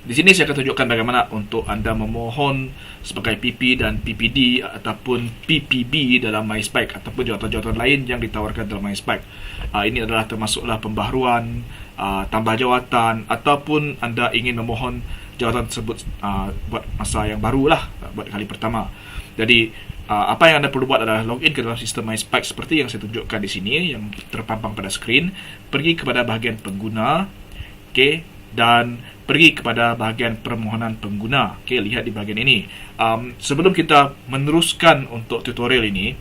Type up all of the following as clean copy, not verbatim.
Di sini saya akan tunjukkan bagaimana untuk anda memohon sebagai PP dan PPD ataupun PPB dalam MySpac ataupun jawatan-jawatan lain yang ditawarkan dalam MySpac. Ini adalah termasuklah pembaharuan, tambah jawatan, ataupun anda ingin memohon jawatan tersebut buat masa yang baru lah, buat kali pertama. Jadi apa yang anda perlu buat adalah login ke dalam sistem MySpac seperti yang saya tunjukkan di sini yang terpampang pada skrin. Pergi kepada bahagian pengguna, dan pergi kepada bahagian permohonan pengguna. Lihat di bahagian ini. Sebelum kita meneruskan untuk tutorial ini,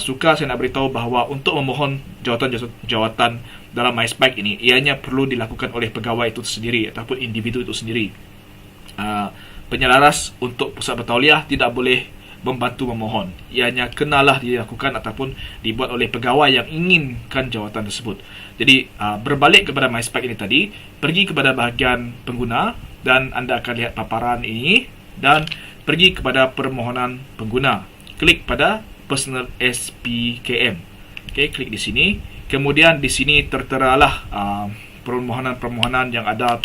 suka saya nak beritahu bahawa untuk memohon jawatan dalam MySpac ini, ianya perlu dilakukan oleh pegawai itu sendiri ataupun individu itu sendiri. Penyelaras untuk pusat bertauliah tidak boleh membantu memohon. Ianya kenalah dilakukan ataupun dibuat oleh pegawai yang inginkan jawatan tersebut. Jadi berbalik kepada MySpac ini tadi, pergi kepada bahagian pengguna dan anda akan lihat paparan ini dan pergi kepada permohonan pengguna. Klik pada Personal SPKM. Klik di sini. Kemudian di sini terteralah permohonan-permohonan yang ada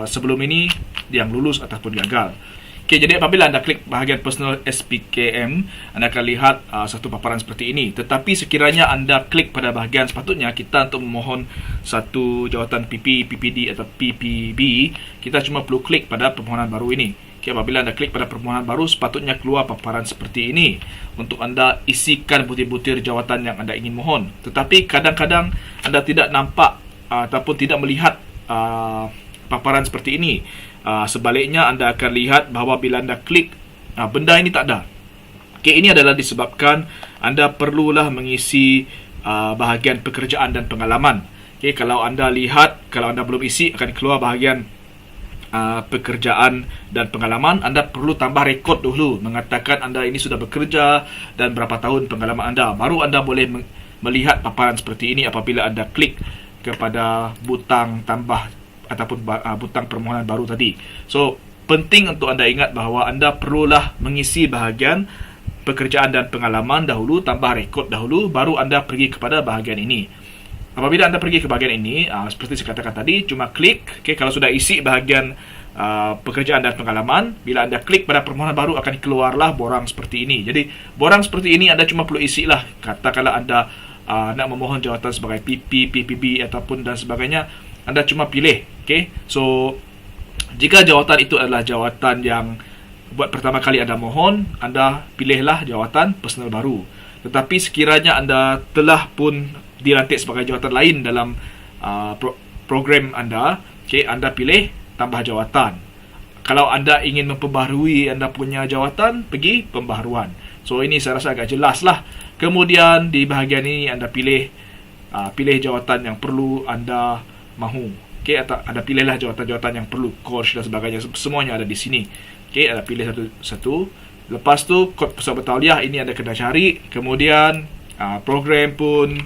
sebelum ini yang lulus ataupun gagal. Jadi apabila anda klik bahagian Personal SPKM, anda akan lihat satu paparan seperti ini. Tetapi sekiranya anda klik pada bahagian sepatutnya kita untuk memohon satu jawatan PP, PPD atau PPB, kita cuma perlu klik pada permohonan baru ini. Apabila anda klik pada permohonan baru, sepatutnya keluar paparan seperti ini untuk anda isikan butir-butir jawatan yang anda ingin mohon. Tetapi kadang-kadang anda tidak nampak ataupun tidak melihat paparan seperti ini. Sebaliknya anda akan lihat bahawa bila anda klik benda ini tak ada. Ini adalah disebabkan anda perlulah mengisi bahagian pekerjaan dan pengalaman. Kalau anda lihat, kalau anda belum isi, akan keluar bahagian pekerjaan dan pengalaman. Anda perlu tambah rekod dulu mengatakan anda ini sudah bekerja dan berapa tahun pengalaman anda. Baru anda boleh melihat paparan seperti ini apabila anda klik kepada butang tambah ataupun butang permohonan baru tadi. So, penting untuk anda ingat bahawa anda perlulah mengisi bahagian pekerjaan dan pengalaman dahulu, tambah rekod dahulu, baru anda pergi kepada bahagian ini. Apabila anda pergi ke bahagian ini, seperti saya katakan tadi, cuma klik. Kalau sudah isi bahagian pekerjaan dan pengalaman, bila anda klik pada permohonan baru akan keluarlah borang seperti ini. Jadi, borang seperti ini anda cuma perlu isilah. Katakanlah anda nak memohon jawatan sebagai PP, PPB ataupun dan sebagainya, anda cuma pilih. So jika jawatan itu adalah jawatan yang buat pertama kali anda mohon, anda pilihlah jawatan personal baru. Tetapi sekiranya anda telah pun dilantik sebagai jawatan lain dalam program anda, anda pilih tambah jawatan. Kalau anda ingin memperbaharui anda punya jawatan, pergi pembaharuan. So ini saya rasa agak jelas lah. Kemudian di bahagian ini anda pilih jawatan yang perlu anda mahu. Atau anda pilihlah jawatan-jawatan yang perlu, course dan sebagainya, semuanya ada di sini. Anda pilih satu-satu. Lepas tu kod pusat bertauliah ini anda kena cari. Kemudian program pun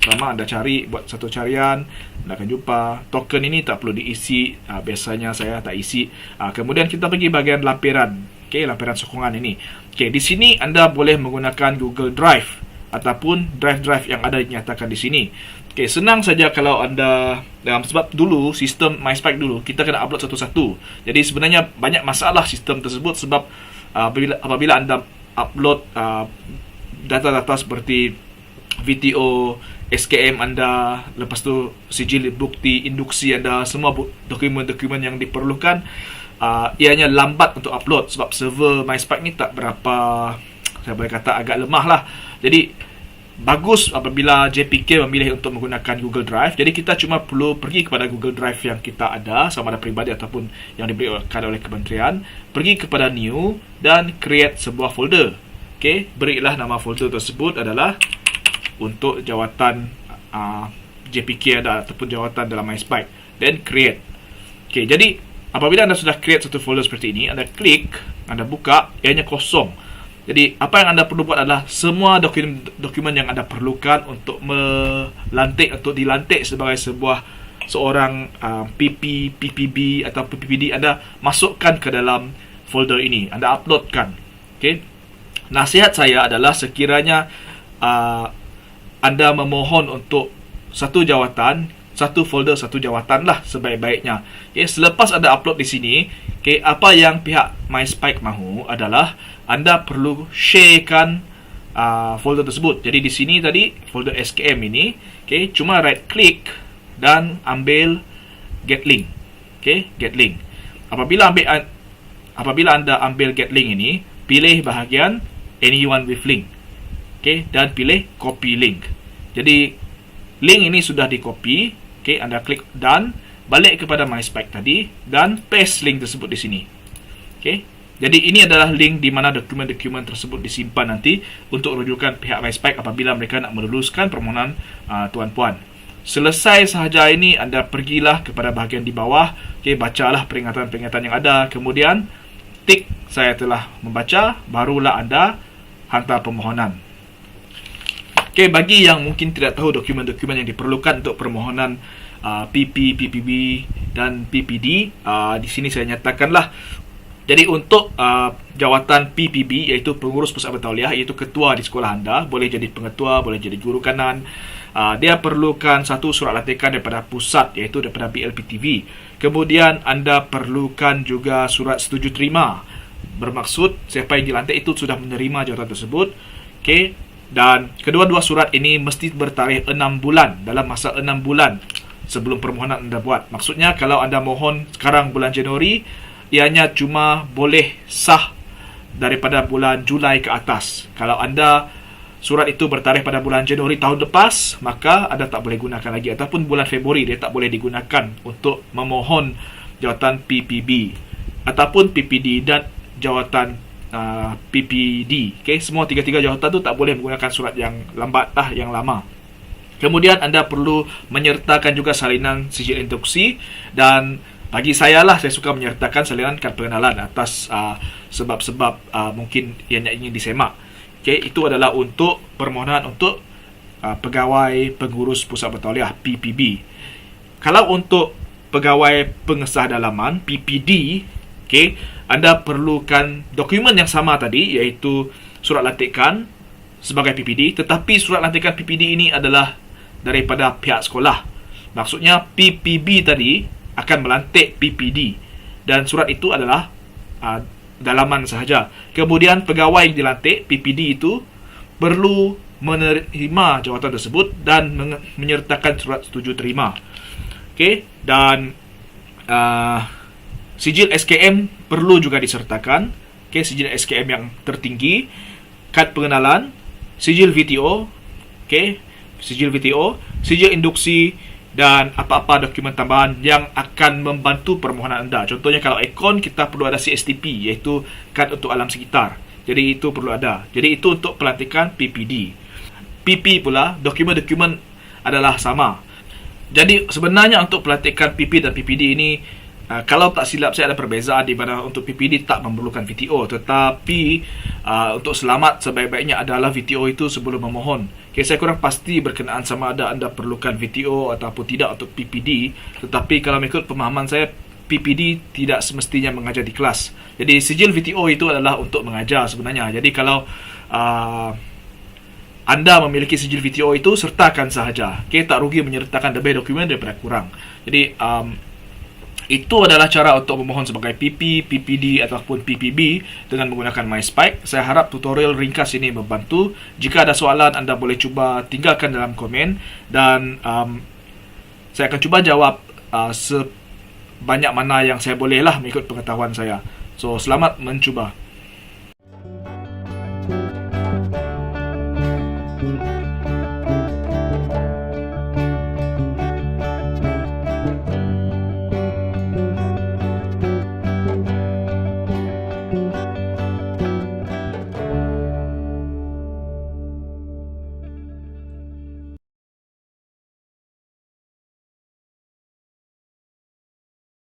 sama, anda cari, buat satu carian, anda akan jumpa. Token ini tak perlu diisi, biasanya saya tak isi. Kemudian kita pergi bahagian lampiran. Lampiran sokongan ini. Di sini anda boleh menggunakan Google Drive ataupun drive-drive yang ada dinyatakan di sini. Senang saja kalau anda, sebab dulu sistem MySpac dulu kita kena upload satu-satu. Jadi sebenarnya banyak masalah sistem tersebut sebab apabila anda upload data-data seperti video, SKM anda, lepas tu sijil bukti induksi anda, semua dokumen-dokumen yang diperlukan, ianya lambat untuk upload sebab server MySpac ni tak berapa, saya boleh kata agak lemah lah. Jadi bagus apabila JPK memilih untuk menggunakan Google Drive. Jadi kita cuma perlu pergi kepada Google Drive yang kita ada, sama ada peribadi ataupun yang diberikan oleh kementerian. Pergi kepada New dan create sebuah folder. Berilah nama folder tersebut adalah untuk jawatan JPK ada ataupun jawatan dalam MySpac. Then create. Jadi apabila anda sudah create satu folder seperti ini, anda klik, anda buka, ianya kosong. Jadi apa yang anda perlu buat adalah semua dokumen yang anda perlukan untuk dilantik sebagai seorang PP, PPB atau PPD, anda masukkan ke dalam folder ini, anda uploadkan. Nasihat saya adalah sekiranya anda memohon untuk satu jawatan, satu folder, satu jawatan lah sebaik-baiknya. Okay, selepas anda upload di sini, okay, apa yang pihak MySpike mahu adalah anda perlu sharekan folder tersebut. Jadi di sini tadi folder SKM ini, okay, cuma right click dan ambil get link. Okay, get link. Apabila anda ambil get link ini, pilih bahagian anyone with link. Okay, dan pilih copy link. Jadi link ini sudah di copy. Okay, anda klik done, balik kepada MySpike tadi dan paste link tersebut di sini. Okay, jadi ini adalah link di mana dokumen-dokumen tersebut disimpan nanti untuk rujukan pihak MySpike apabila mereka nak meluluskan permohonan tuan-puan. Selesai sahaja ini, anda pergilah kepada bahagian di bawah. Okay, bacalah peringatan-peringatan yang ada. Kemudian tik saya telah membaca, barulah anda hantar permohonan. Okay, bagi yang mungkin tidak tahu dokumen-dokumen yang diperlukan untuk permohonan PP, PPB dan PPD, di sini saya nyatakanlah. Jadi untuk jawatan PPB, iaitu pengurus pusat bertauliah, iaitu ketua di sekolah anda, boleh jadi pengetua, boleh jadi guru kanan. Dia perlukan satu surat lantikan daripada pusat, iaitu daripada BLPTV. Kemudian anda perlukan juga surat setuju terima, bermaksud siapa yang dilantik itu sudah menerima jawatan tersebut. Okay. Dan kedua-dua surat ini mesti bertarikh 6 bulan, dalam masa 6 bulan sebelum permohonan anda buat. Maksudnya kalau anda mohon sekarang bulan Januari, ianya cuma boleh sah daripada bulan Julai ke atas. Kalau anda surat itu bertarikh pada bulan Januari tahun lepas, maka anda tak boleh gunakan lagi. Ataupun bulan Februari, dia tak boleh digunakan untuk memohon jawatan PPB ataupun PPD dan jawatan PPD. Okay, semua tiga-tiga jawatan tu tak boleh menggunakan surat yang lambat lah, yang lama. Kemudian anda perlu menyertakan juga salinan sijil induksi, dan bagi saya lah, saya suka menyertakan salinan kad pengenalan atas sebab-sebab mungkin yang ingin disemak. Okay, itu adalah untuk permohonan untuk pegawai pengurus pusat bertauliah PPB. Kalau untuk pegawai pengesah dalaman PPD, okay, anda perlukan dokumen yang sama tadi, iaitu surat lantikan sebagai PPD, tetapi surat lantikan PPD ini adalah daripada pihak sekolah. Maksudnya PPB tadi akan melantik PPD dan surat itu adalah dalaman sahaja. Kemudian pegawai yang dilantik PPD itu perlu menerima jawatan tersebut dan menyertakan surat setuju terima. Okay, dan sijil SKM perlu juga disertakan. Okay, sijil SKM yang tertinggi, kad pengenalan, sijil VTO, okay, sijil VTO, sijil induksi dan apa-apa dokumen tambahan yang akan membantu permohonan anda. Contohnya kalau Ekon, kita perlu ada CSTP, iaitu kad untuk alam sekitar. Jadi itu perlu ada. Jadi itu untuk pelantikan PPD. PP pula, dokumen-dokumen adalah sama. Jadi sebenarnya untuk pelantikan PP dan PPD ini, kalau tak silap saya ada perbezaan di mana untuk PPD tak memerlukan VTO, tetapi untuk selamat sebaik-baiknya adalah VTO itu sebelum memohon. Okay, saya kurang pasti berkenaan sama ada anda perlukan VTO ataupun tidak untuk PPD, tetapi kalau mengikut pemahaman saya, PPD tidak semestinya mengajar di kelas. Jadi sijil VTO itu adalah untuk mengajar sebenarnya. Jadi kalau anda memiliki sijil VTO itu, sertakan sahaja. Okay, tak rugi menyertakan lebih dokumen daripada kurang. Jadi itu adalah cara untuk memohon sebagai PP, PPD ataupun PPB dengan menggunakan MySpike. Saya harap tutorial ringkas ini membantu. Jika ada soalan, anda boleh cuba tinggalkan dalam komen dan saya akan cuba jawab sebanyak mana yang saya boleh lah mengikut pengetahuan saya. So, selamat mencuba.